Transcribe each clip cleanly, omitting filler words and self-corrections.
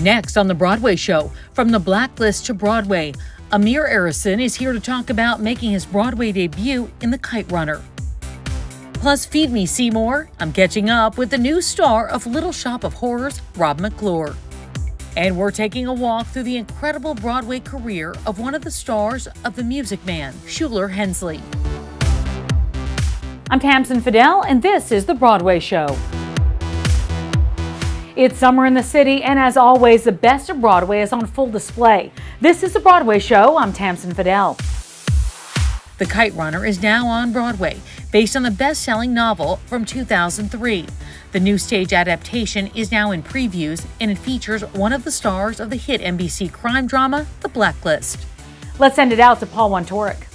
Next on The Broadway Show, from the blacklist to Broadway, Amir Arison is here to talk about making his Broadway debut in The Kite Runner. Plus, feed me, Seymour. I'm catching up with the new star of Little Shop of Horrors, Rob McClure. And we're taking a walk through the incredible Broadway career of one of the stars of The Music Man, Shuler Hensley. I'm Tamsen Fadal, and this is The Broadway Show. It's summer in the city, and as always, the best of Broadway is on full display. This is The Broadway Show. I'm Tamsen Fadal. The Kite Runner is now on Broadway, based on the best-selling novel from 2003. The new stage adaptation is now in previews, and it features one of the stars of the hit NBC crime drama, The Blacklist. Let's send it out to Paul Wontorek.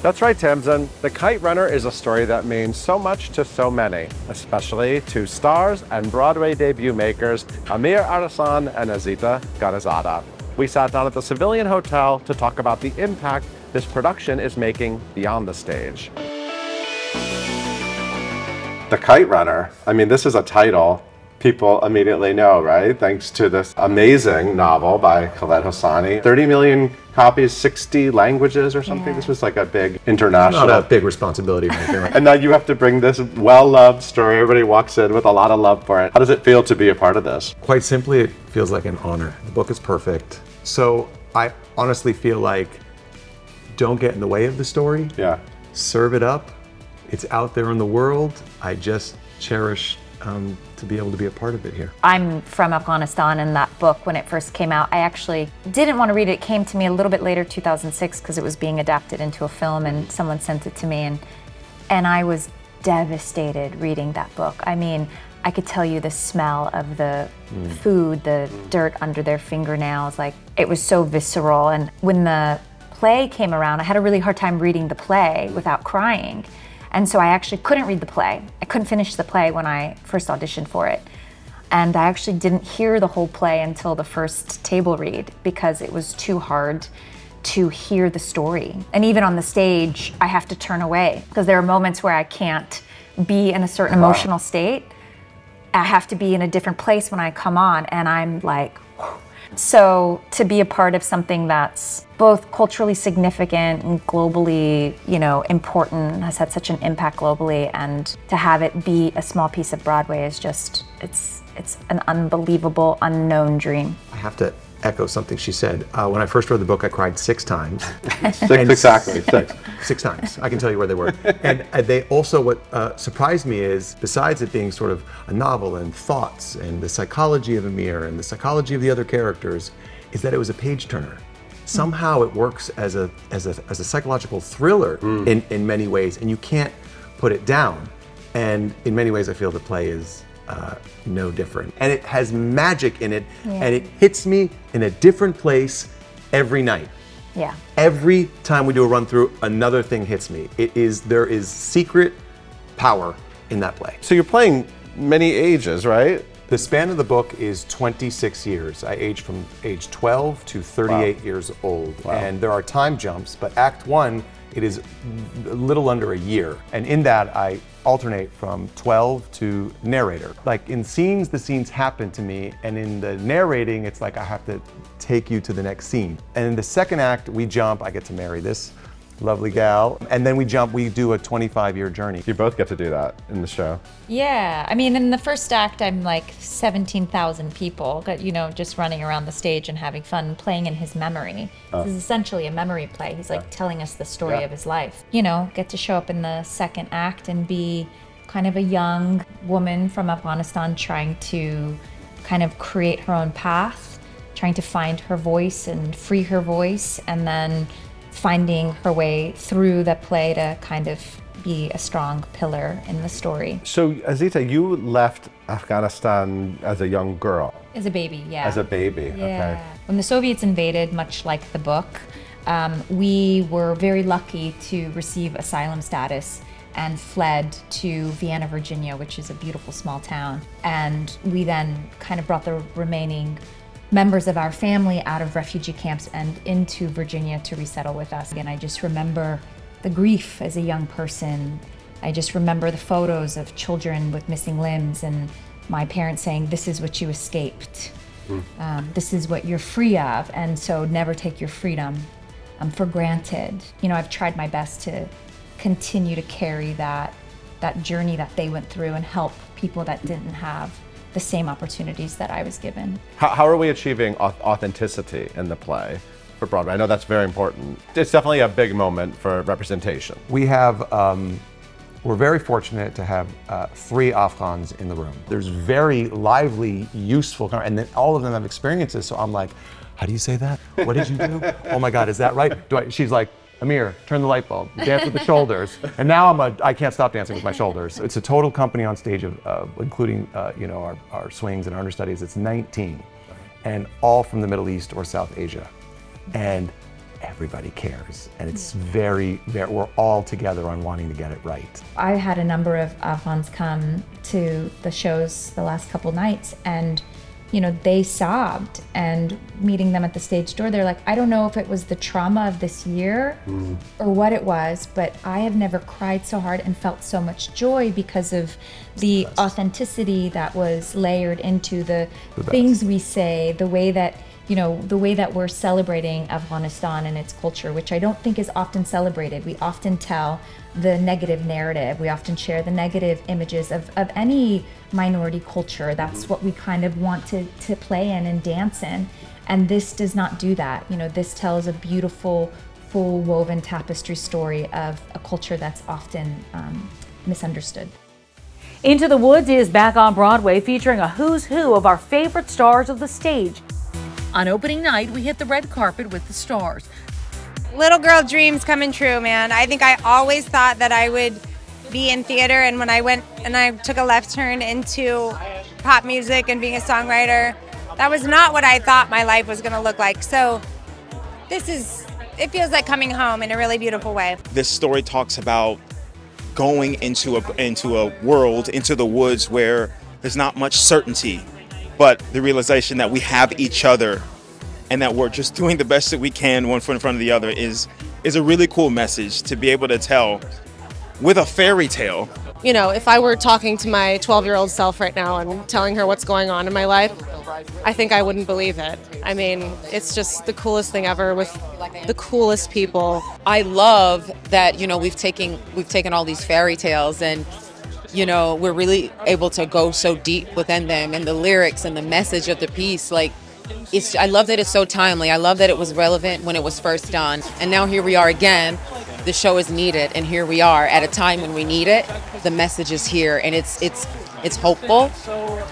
That's right, Tamsen. The Kite Runner is a story that means so much to so many, especially to stars and Broadway debut makers Amir Arison and Azita Ghanizada. We sat down at the Civilian Hotel to talk about the impact this production is making beyond the stage. The Kite Runner. I mean, this is a title people immediately know, right? Thanks to this amazing novel by Khaled Hosseini. 30 million copies, 60 languages or something. Yeah. This was like a big international... Not a big responsibility. Right? And now you have to bring this well-loved story. Everybody walks in with a lot of love for it. How does it feel to be a part of this? Quite simply, it feels like an honor. The book is perfect. So I honestly feel like don't get in the way of the story. Yeah. Serve it up. It's out there in the world. I just cherish to be able to be a part of it here. I'm from Afghanistan, and that book, when it first came out, I actually didn't want to read it. It came to me a little bit later, 2006, because it was being adapted into a film, and someone sent it to me, and I was devastated reading that book. I mean, I could tell you the smell of the food, the dirt under their fingernails, like, it was so visceral. And when the play came around, I had a really hard time reading the play without crying. And so I actually couldn't read the play. I couldn't finish the play when I first auditioned for it. And I actually didn't hear the whole play until the first table read because it was too hard to hear the story. And even on the stage, I have to turn away because there are moments where I can't be in a certain emotional state. I have to be in a different place when I come on, and I'm like, whew. So to be a part of something that's both culturally significant and globally, you know, important, has had such an impact globally, and to have it be a small piece of Broadway is just, it's an unbelievable, unknown dream. I have to echo something she said. When I first read the book, I cried 6 times. Six times. I can tell you where they were. And they also, what surprised me is, besides it being sort of a novel and thoughts and the psychology of Amir and the psychology of the other characters, is that it was a page turner. Somehow it works as a psychological thriller in many ways, and you can't put it down. And in many ways, I feel the play is no different. And it has magic in it, and it hits me in a different place every night. Yeah. Every time we do a run through, another thing hits me. There is secret power in that play. So you're playing many ages, right? The span of the book is 26 years. I age from age 12 to 38 years old. Wow. And there are time jumps, but Act 1, it is a little under a year. And in that, I alternate from 12 to narrator. Like in scenes, the scenes happen to me, and in the narrating, it's like I have to take you to the next scene. And in the second act, we jump, I get to marry this lovely gal, and then we do a 25-year journey. You both get to do that in the show. Yeah, I mean, in the first act, I'm like 17,000 people, you know, just running around the stage and having fun, playing in his memory. This is essentially a memory play. He's like telling us the story of his life. You know, get to show up in the second act and be kind of a young woman from Afghanistan trying to kind of create her own path, trying to find her voice and free her voice, and then finding her way through the play to kind of be a strong pillar in the story. So, Azita, you left Afghanistan as a young girl. As a baby, yeah. As a baby, okay. When the Soviets invaded, much like the book, we were very lucky to receive asylum status and fled to Vienna, Virginia, which is a beautiful small town. And we then kind of brought the remaining members of our family out of refugee camps and into Virginia to resettle with us. And I just remember the grief as a young person. I just remember the photos of children with missing limbs and my parents saying, "This is what you escaped." This is what you're free of, and so never take your freedom for granted. You know, I've tried my best to continue to carry that journey that they went through and help people that didn't have the same opportunities that I was given. How are we achieving authenticity in the play for Broadway? I know that's very important. It's definitely a big moment for representation. We have, we're very fortunate to have 3 Afghans in the room. There's very lively, useful, and then all of them have experiences, so I'm like, how do you say that? What did you do? Oh my God, is that right? She's like, Amir, turn the light bulb, dance with the shoulders. And now I can't stop dancing with my shoulders. It's a total company on stage of including you know, our swings and our understudies. It's 19, and all from the Middle East or South Asia. And everybody cares. And it's very, we're all together on wanting to get it right. I had a number of Afghans come to the shows the last couple nights, and you know, they sobbed, and meeting them at the stage door, they're like, I don't know if it was the trauma of this year or what it was, but I have never cried so hard and felt so much joy because of the authenticity that was layered into the things we say, the way that, you know, the way that we're celebrating Afghanistan and its culture, which I don't think is often celebrated. We often tell the negative narrative. We often share the negative images of any minority culture. That's what we kind of want to play in and dance in. And this does not do that. You know, this tells a beautiful, full woven tapestry story of a culture that's often misunderstood. Into the Woods is back on Broadway, featuring a who's who of our favorite stars of the stage. On opening night, we hit the red carpet with the stars. Little girl dreams coming true, man. I think I always thought that I would be in theater, and when I went and I took a left turn into pop music and being a songwriter, that was not what I thought my life was going to look like. So it feels like coming home in a really beautiful way. This story talks about going into a world, into the woods, where there's not much certainty, but the realization that we have each other and that we're just doing the best that we can, one foot in front of the other, is a really cool message to be able to tell with a fairy tale. You know, if I were talking to my 12-year-old self right now and telling her what's going on in my life, I think I wouldn't believe it. I mean, it's just the coolest thing ever with the coolest people. I love that, you know, we've taken all these fairy tales, and you know, we're really able to go so deep within them, and the lyrics and the message of the piece, like, I love that it's so timely. I love that it was relevant when it was first done, and now here we are again. The show is needed, and here we are at a time when we need it. The message is here, and it's hopeful,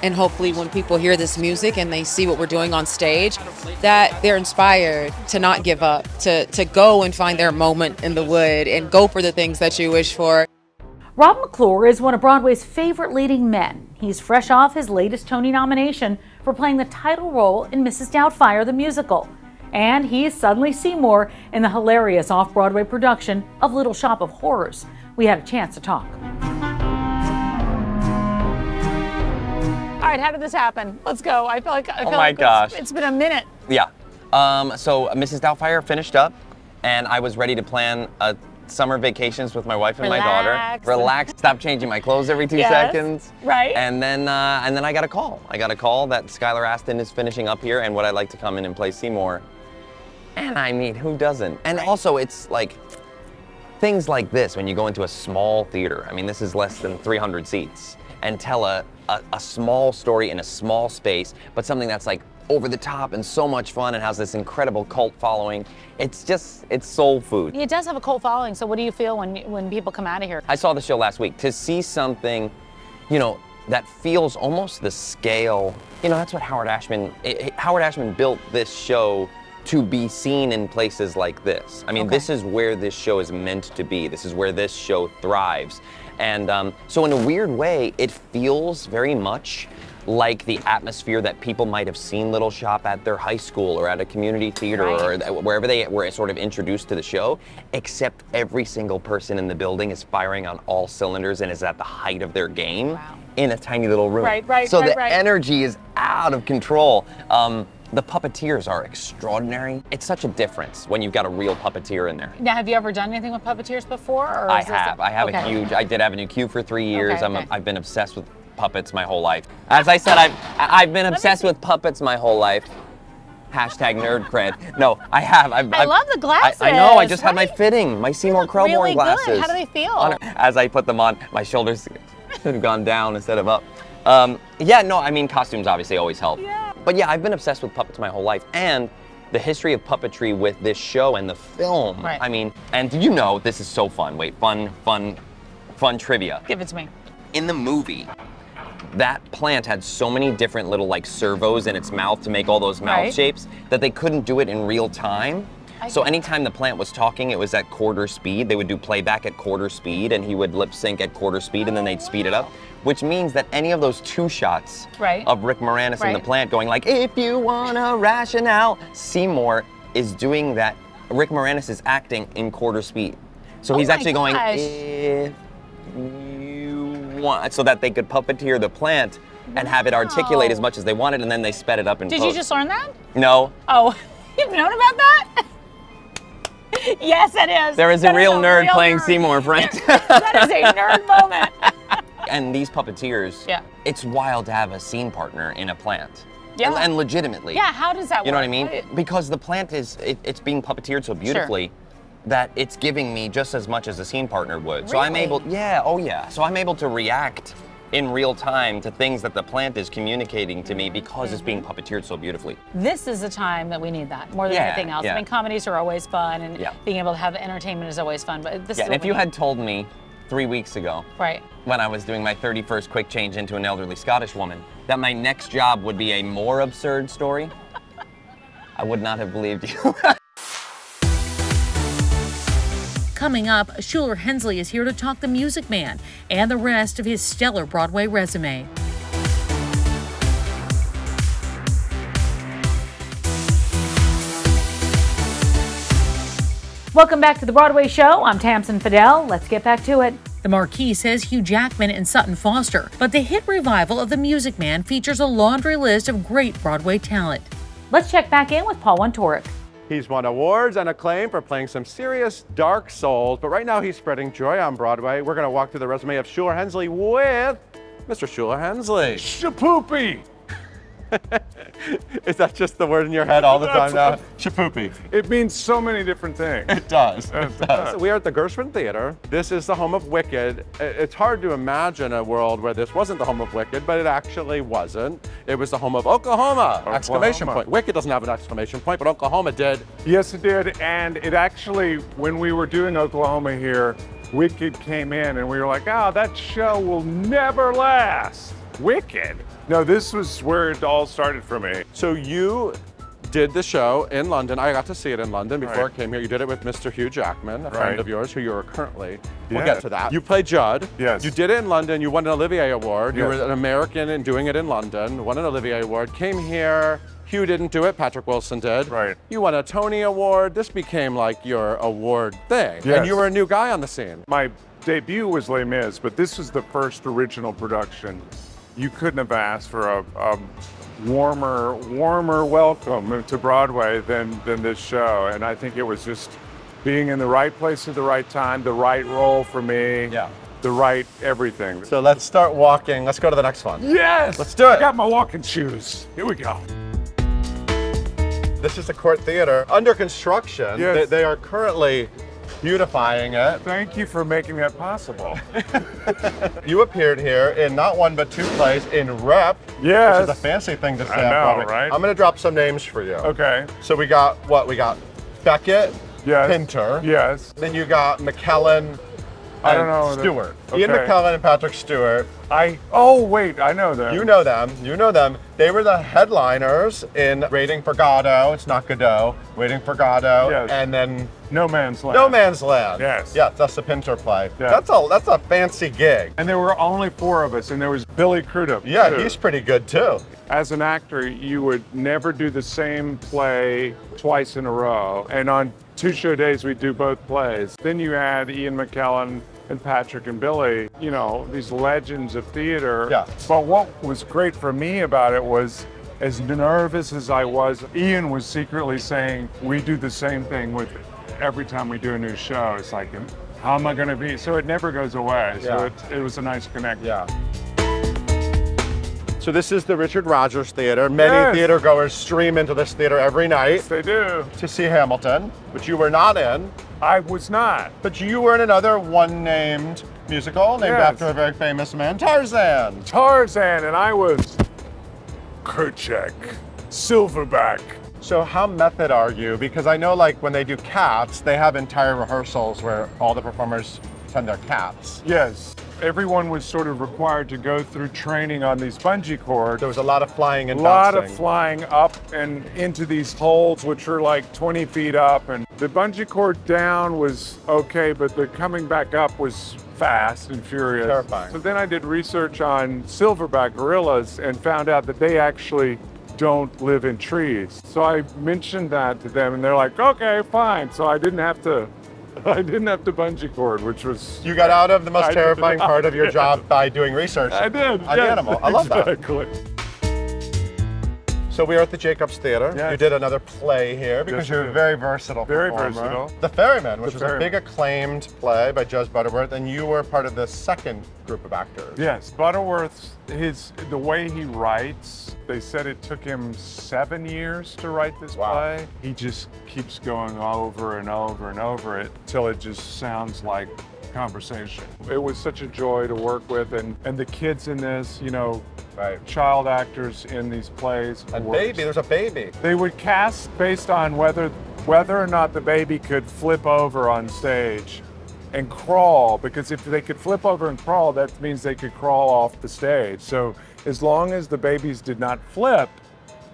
and hopefully when people hear this music and they see what we're doing on stage, that they're inspired to not give up, to go and find their moment in the wood and go for the things that you wish for. Rob McClure is one of Broadway's favorite leading men. He's fresh off his latest Tony nomination for playing the title role in Mrs. Doubtfire the musical. And he's suddenly Seymour in the hilarious off-Broadway production of Little Shop of Horrors. We had a chance to talk. All right, how did this happen? Let's go. I feel like oh my gosh, it's been a minute. Yeah. So Mrs. Doubtfire finished up, and I was ready to plan a summer vacations with my wife and my daughter. Relax. Stop changing my clothes every 2 seconds. Right. And then I got a call. I got a call that Skylar Astin is finishing up here, and would I like to come in and play Seymour? And I mean, who doesn't? And also, it's like things like this when you go into a small theater. I mean, this is less than 300 seats, and tell a small story in a small space, but something that's like over the top and so much fun and has this incredible cult following. It's soul food. It does have a cult following, so what do you feel when people come out of here? I saw the show last week. To see something, you know, that feels almost the scale, you know, that's what Howard Ashman built this show to be seen in places like this. I mean, this is where this show is meant to be. This is where this show thrives. And so in a weird way, it feels very much like the atmosphere that people might have seen Little Shop at their high school or at a community theater or wherever they were sort of introduced to the show, except every single person in the building is firing on all cylinders and is at the height of their game in a tiny little room. So the energy is out of control. The puppeteers are extraordinary. It's such a difference when you've got a real puppeteer in there. Now, have you ever done anything with puppeteers before? Or I have a huge, I did Avenue Q for 3 years. I've been obsessed with puppets my whole life. As I said, I've been obsessed with puppets my whole life. Hashtag nerd cred. No, I have. I love the glasses. I know. I just had my fitting, my Seymour Krelborn really glasses. Good. How do they feel? As I put them on, my shoulders have gone down instead of up. Yeah, no, I mean, costumes obviously always help. Yeah. But yeah, I've been obsessed with puppets my whole life. And the history of puppetry with this show and the film. Right. I mean, and did you know, this is so fun. Wait, fun trivia. Give it to me. In the movie, that plant had so many different little like servos in its mouth to make all those mouth shapes that they couldn't do it in real time. So anytime the plant was talking, it was at quarter speed. They would do playback at quarter speed, and he would lip sync at quarter speed, and then they'd speed it up. Which means that any of those 2 shots of Rick Moranis in the plant going like, if you want a rationale, Seymour is doing that. Rick Moranis is acting in quarter speed. So he's actually going, if you want, so that they could puppeteer the plant and have it articulate as much as they wanted, and then they sped it up in post. Did you just learn that? No. Oh, you've known about that? Yes, it is. There is a real nerd playing Seymour, friend. That is a nerd moment. And these puppeteers, it's wild to have a scene partner in a plant. Yeah. And legitimately. Yeah, how does that work? You know what I mean? Because the plant is, it's being puppeteered so beautifully that it's giving me just as much as a scene partner would. Really? So I'm able, so I'm able to react in real time to things that the plant is communicating to me because it's being puppeteered so beautifully. This is a time that we need that more than anything else. I mean, comedies are always fun, and being able to have entertainment is always fun, but this is and if you had told me 3 weeks ago, when I was doing my 31st quick change into an elderly Scottish woman, that my next job would be a more absurd story, I would not have believed you. Coming up, Shuler Hensley is here to talk The Music Man and the rest of his stellar Broadway resume. Welcome back to The Broadway Show. I'm Tamsen Fadal. Let's get back to it. The Marquee says Hugh Jackman and Sutton Foster, but the hit revival of The Music Man features a laundry list of great Broadway talent. Let's check back in with Paul Wontorek. He's won awards and acclaim for playing some serious dark souls, but right now he's spreading joy on Broadway. We're going to walk through the resume of Shuler Hensley with Mr. Shuler Hensley. Shapoopy! Is that just the word in your head all the time now? Shapoopy. It means so many different things. It does. It does. We are at the Gershwin Theater. This is the home of Wicked. It's hard to imagine a world where this wasn't the home of Wicked, but it actually wasn't. It was the home of Oklahoma! Exclamation point. Wicked doesn't have an exclamation point, but Oklahoma did. Yes, it did. And it actually, when we were doing Oklahoma here, Wicked came in and we were like, oh, that show will never last. Wicked. No, this was where it all started for me. So you did the show in London. I got to see it in London before I came here. You did it with Mr. Hugh Jackman, a friend of yours who you are currently. We'll get to that. You played Judd. Yes. You did it in London. You won an Olivier Award. You were an American and doing it in London. Won an Olivier Award. Came here. Hugh didn't do it. Patrick Wilson did. Right. You won a Tony Award. This became like your award thing. Yes. And you were a new guy on the scene. My debut was Les Mis, but this was the first original production. You couldn't have asked for a warmer welcome to Broadway than this show. And I think it was just being in the right place at the right time, the right role for me, the right everything. So let's start walking. Let's go to the next one. Yes! Let's do it. I got my walking shoes. Here we go. This is the Court Theater. Under construction. Yes. They are currently beautifying it. Thank you for making that possible. You appeared here in not one but 2 plays in Rep. Yes. Which is a fancy thing to say. I know, right? I'm going to drop some names for you. Okay. So we got what? We got Beckett, yes. Pinter. Yes. Then you got McKellen I don't know. Stewart. Okay. Ian McKellen and Patrick Stewart. Oh wait, I know them. You know them. You know them. They were the headliners in Waiting for Godot. It's not Godot. Waiting for Godot. Yes. And then No Man's Land. No Man's Land. Yes. Yeah, that's the Pinter play. Yeah. That's a fancy gig. And there were only 4 of us, and there was Billy Crudup. Yeah, too. he's pretty good too. As an actor, you would never do the same play twice in a row. And on 2 show days, we'd do both plays. Then you add Ian McKellen and Patrick and Billy, you know, these legends of theater. Yeah. But what was great for me about it was, as nervous as I was, Ian was secretly saying, we do the same thing with every time we do a new show. It's like, how am I going to be? So it never goes away. So it was a nice connection. Yeah. So this is the Richard Rodgers Theater. Many theater goers stream into this theater every night. Yes, they do. To see Hamilton, which you were not in. I was not. But you were in another one-named musical named after a very famous man, Tarzan. Tarzan, and I was Kerchak, Silverback. So how method are you? Because I know like when they do Cats, they have entire rehearsals where all the performers send their cats. Yes. Everyone was sort of required to go through training on these bungee cords. There was a lot of flying and bouncing. A lot bouncing. of flying up and into these holes, which are like 20 feet up. And the bungee cord down was okay, but the coming back up was fast and furious. Terrifying. So then I did research on silverback gorillas and found out that they actually don't live in trees. So I mentioned that to them and they're like, okay, fine. So I didn't have to bungee cord, which was... You got out of the most terrifying part of your job by doing research. I did. On the animal. I love that. Exactly. So we are at the Jacobs Theater. Yes. You did another play here because you're a very versatile Very performer. versatile. The Ferryman, which was a big acclaimed play by Judge Butterworth, and you were part of the second group of actors. Yes, Butterworth, the way he writes, they said it took him 7 years to write this play. He just keeps going over and over and over it till it just sounds like conversation. It was such a joy to work with, and the kids in this, you know, child actors in these plays. And baby, there's a baby. They would cast based on whether or not the baby could flip over on stage and crawl, because if they could flip over and crawl, that means they could crawl off the stage. So as long as the babies did not flip,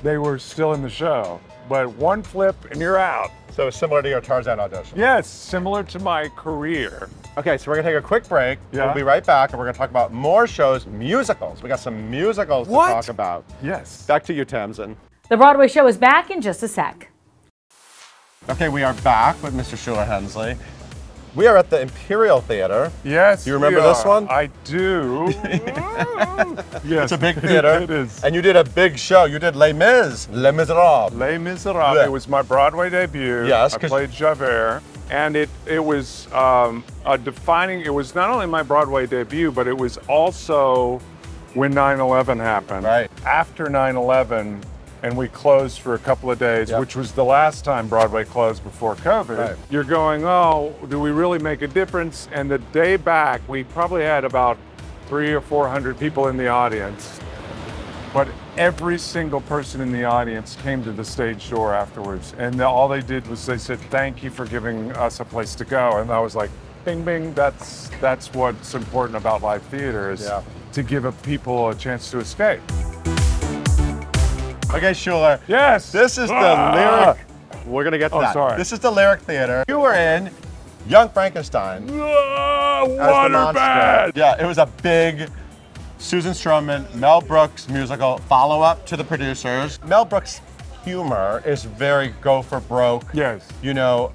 they were still in the show. But one flip and you're out. So similar to your Tarzan audition. Yes, similar to my career. Okay, so we're gonna take a quick break. Yeah. We'll be right back and we're gonna talk about more shows, musicals. We got some musicals to talk about. Yes. Back to you, Tamsen. The Broadway show is back in just a sec. Okay, we are back with Mr. Shuler Hensley. We are at the Imperial Theater. Yes, do you remember this one? I do. Yes, it's a big theater. It is. And you did a big show. You did Les Mis, Les Miserables. Les Miserables. Yeah. It was my Broadway debut. Yes, I played Javert, and it was it was not only my Broadway debut, but it was also when 9/11 happened. Right. After 9/11. And we closed for a couple of days, which was the last time Broadway closed before COVID. Right. You're going, oh, do we really make a difference? And the day back, we probably had about 300 or 400 people in the audience. But every single person in the audience came to the stage door afterwards. And all they did was they said, thank you for giving us a place to go. And I was like, bing, bing, that's what's important about live theater is to give people a chance to escape. Okay, Shuler. Yes. This is the Lyric. We're gonna get to that. Sorry. This is the Lyric Theater. You were in Young Frankenstein. Waterbed. Yeah, it was a big Susan Stroman, Mel Brooks musical follow-up to The Producers. Mel Brooks' humor is very go for broke. Yes. You know,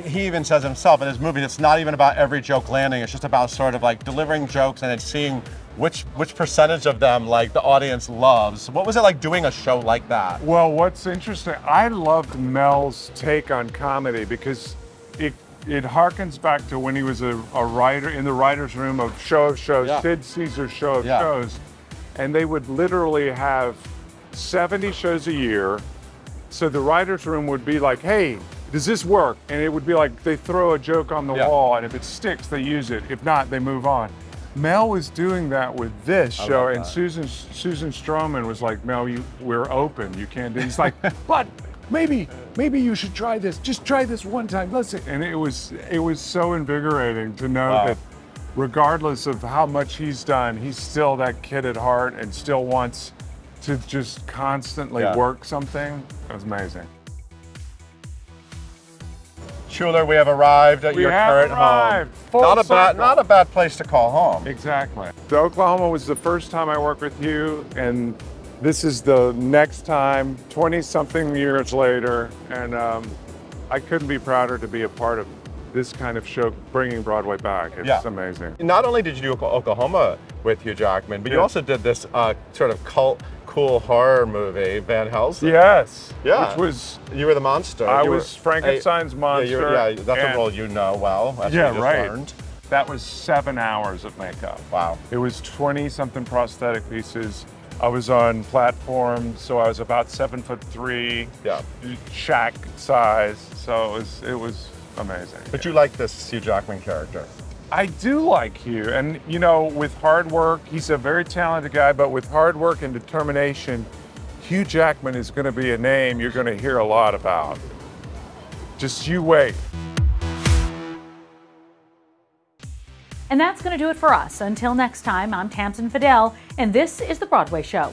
he even says himself in his movie, it's not even about every joke landing. It's just about sort of like delivering jokes and then seeing which percentage of them like the audience loves. What was it like doing a show like that? Well, what's interesting, I loved Mel's take on comedy because it harkens back to when he was a writer in the writer's room of Show of Shows, Sid Caesar's Show of Shows. And they would literally have 70 shows a year. So the writer's room would be like, hey, does this work? And it would be like, they throw a joke on the wall and if it sticks, they use it. If not, they move on. Mel was doing that with this show, and Susan Stroman was like, Mel, we're open. You can't do it. He's like, but maybe you should try this. Just try this one time. Listen. And it was so invigorating to know that regardless of how much he's done, he's still that kid at heart and still wants to just constantly work something. It was amazing. Shuler, we have arrived at your current home. Not a bad place to call home. Exactly. So Oklahoma was the first time I worked with you, and this is the next time, 20-something years later, and I couldn't be prouder to be a part of this kind of show, bringing Broadway back. It's amazing. Not only did you do Oklahoma with Hugh Jackman, but you also did this sort of cool horror movie, Van Helsing. Yes. Yeah. Which was... You were the monster. I was Frankenstein's monster. Yeah, that's a role you know well. As yeah, we just right. learned. That was 7 hours of makeup. Wow. It was 20-something prosthetic pieces. I was on platforms, so I was about 7'3", shack size. So it was amazing. But you like this Hugh Jackman character? I do like Hugh, and you know, with hard work, he's a very talented guy, but with hard work and determination, Hugh Jackman is going to be a name you're going to hear a lot about. Just you wait. And that's going to do it for us. Until next time, I'm Tamsen Fadal, and this is The Broadway Show.